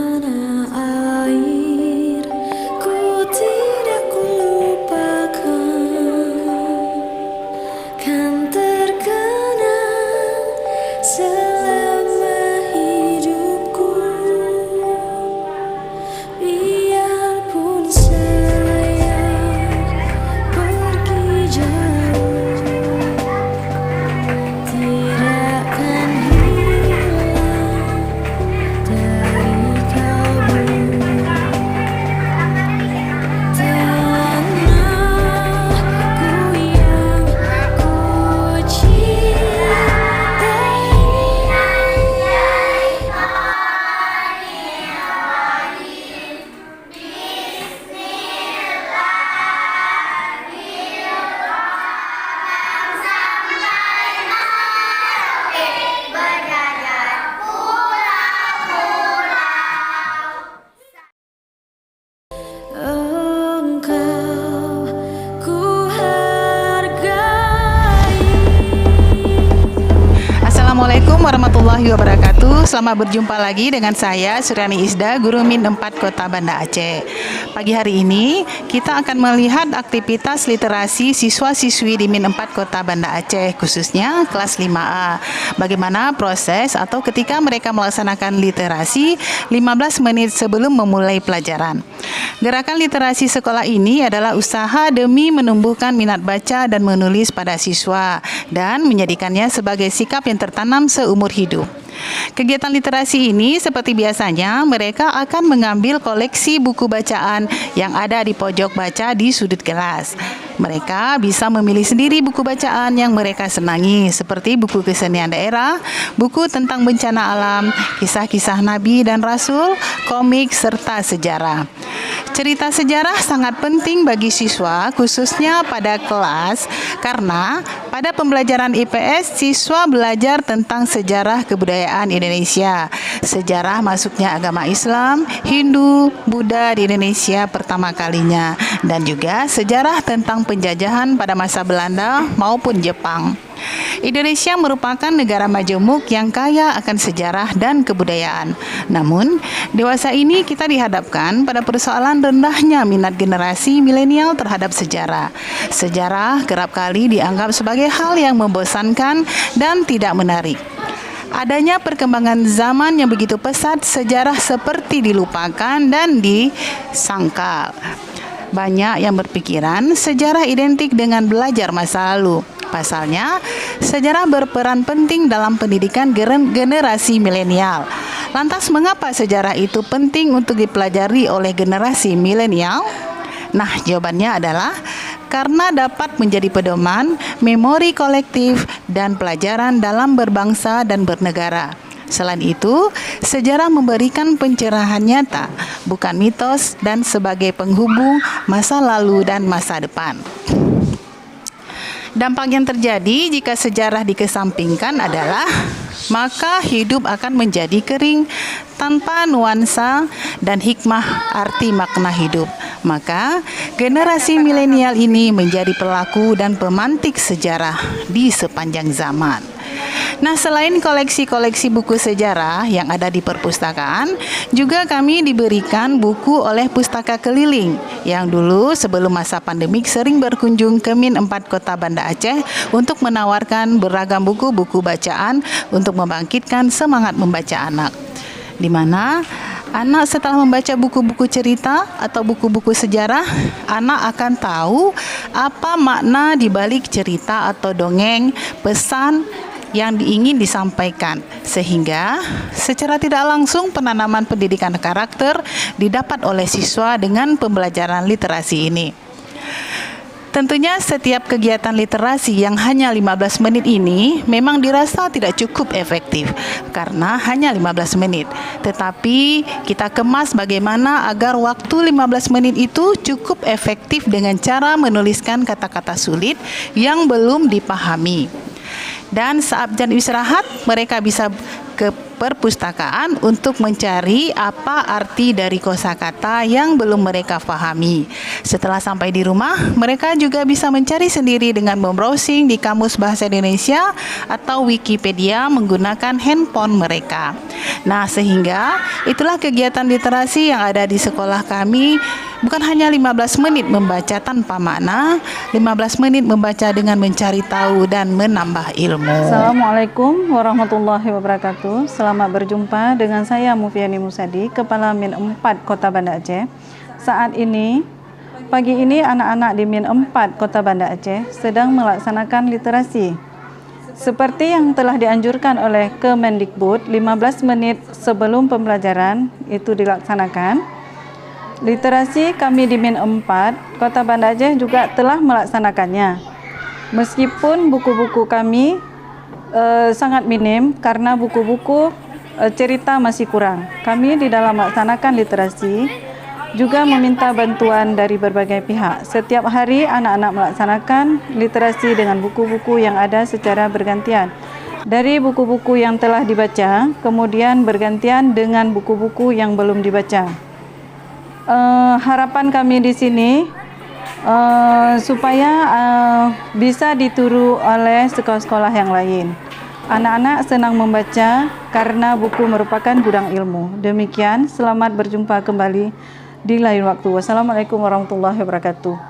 tanah air, ku tidak kulupakan, kan terkenang selama hidupku. Biarpun saya pergi jauh, tidak akan hilang dari kalbu. Tanahku yang ku Engkau ku hargai. Assalamualaikum warahmatullahi wabarakatuh. Selamat berjumpa lagi dengan saya Suryani Isda, Guru Min 4 Kota Banda Aceh. Pagi hari ini kita akan melihat aktivitas literasi siswa-siswi di Min 4 Kota Banda Aceh, khususnya kelas 5A. Bagaimana proses atau ketika mereka melaksanakan literasi 15 menit sebelum memulai pelajaran. Gerakan literasi sekolah ini adalah usaha demi menumbuhkan minat baca dan menulis pada siswa dan menjadikannya sebagai sikap yang tertanam seumur hidup. Kegiatan literasi ini seperti biasanya mereka akan mengambil koleksi buku bacaan yang ada di pojok baca di sudut kelas. Mereka bisa memilih sendiri buku bacaan yang mereka senangi, seperti buku kesenian daerah, buku tentang bencana alam, kisah-kisah Nabi dan Rasul, komik, serta sejarah. Cerita sejarah sangat penting bagi siswa, khususnya pada kelas, karena pada pembelajaran IPS, siswa belajar tentang sejarah kebudayaan Indonesia, sejarah masuknya agama Islam, Hindu, Buddha di Indonesia pertama kalinya, dan juga sejarah tentang penjajahan pada masa Belanda maupun Jepang. Indonesia merupakan negara majemuk yang kaya akan sejarah dan kebudayaan. Namun, dewasa ini kita dihadapkan pada persoalan rendahnya minat generasi milenial terhadap sejarah. Sejarah kerap kali dianggap sebagai hal yang membosankan dan tidak menarik. Adanya perkembangan zaman yang begitu pesat, sejarah seperti dilupakan dan disangkal. Banyak yang berpikiran sejarah identik dengan belajar masa lalu. Pasalnya, sejarah berperan penting dalam pendidikan generasi milenial. Lantas, mengapa sejarah itu penting untuk dipelajari oleh generasi milenial? Nah, jawabannya adalah karena dapat menjadi pedoman, memori kolektif, dan pelajaran dalam berbangsa dan bernegara. Selain itu, sejarah memberikan pencerahan nyata, bukan mitos, dan sebagai penghubung masa lalu dan masa depan. Dampak yang terjadi jika sejarah dikesampingkan adalah maka hidup akan menjadi kering tanpa nuansa dan hikmah arti makna hidup. Maka generasi milenial ini menjadi pelaku dan pemantik sejarah di sepanjang zaman. Nah, selain koleksi-koleksi buku sejarah yang ada di perpustakaan, juga kami diberikan buku oleh Pustaka Keliling yang dulu sebelum masa pandemik sering berkunjung ke Min 4 Kota Banda Aceh untuk menawarkan beragam buku-buku bacaan untuk membangkitkan semangat membaca anak. Di mana anak setelah membaca buku-buku cerita atau buku-buku sejarah, anak akan tahu apa makna di balik cerita atau dongeng, pesan yang ingin disampaikan, sehingga secara tidak langsung penanaman pendidikan karakter didapat oleh siswa dengan pembelajaran literasi ini. Tentunya setiap kegiatan literasi yang hanya 15 menit ini memang dirasa tidak cukup efektif karena hanya 15 menit. Tetapi kita kemas bagaimana agar waktu 15 menit itu cukup efektif dengan cara menuliskan kata-kata sulit yang belum dipahami. Dan saat jam istirahat mereka bisa ke perpustakaan untuk mencari apa arti dari kosakata yang belum mereka pahami. Setelah sampai di rumah, mereka juga bisa mencari sendiri dengan membrowsing di Kamus Bahasa Indonesia atau Wikipedia menggunakan handphone mereka. Nah, sehingga itulah kegiatan literasi yang ada di sekolah kami. Bukan hanya 15 menit membaca tanpa makna, 15 menit membaca dengan mencari tahu dan menambah ilmu. Assalamualaikum warahmatullahi wabarakatuh. Selamat berjumpa dengan saya Mufiani Musadi, Kepala Min 4 Kota Banda Aceh. Saat ini, pagi ini anak-anak di Min 4 Kota Banda Aceh sedang melaksanakan literasi. Seperti yang telah dianjurkan oleh Kemendikbud, 15 menit sebelum pembelajaran itu dilaksanakan. Literasi kami di Min 4 Kota Banda Aceh juga telah melaksanakannya. Meskipun buku-buku kami sangat minim karena buku-buku cerita masih kurang. Kami di dalam melaksanakan literasi juga meminta bantuan dari berbagai pihak. Setiap hari anak-anak melaksanakan literasi dengan buku-buku yang ada secara bergantian. Dari buku-buku yang telah dibaca, kemudian bergantian dengan buku-buku yang belum dibaca. Harapan kami di sini supaya bisa ditiru oleh sekolah-sekolah yang lain. Anak-anak senang membaca karena buku merupakan gudang ilmu. Demikian, selamat berjumpa kembali di lain waktu. Wassalamualaikum warahmatullahi wabarakatuh.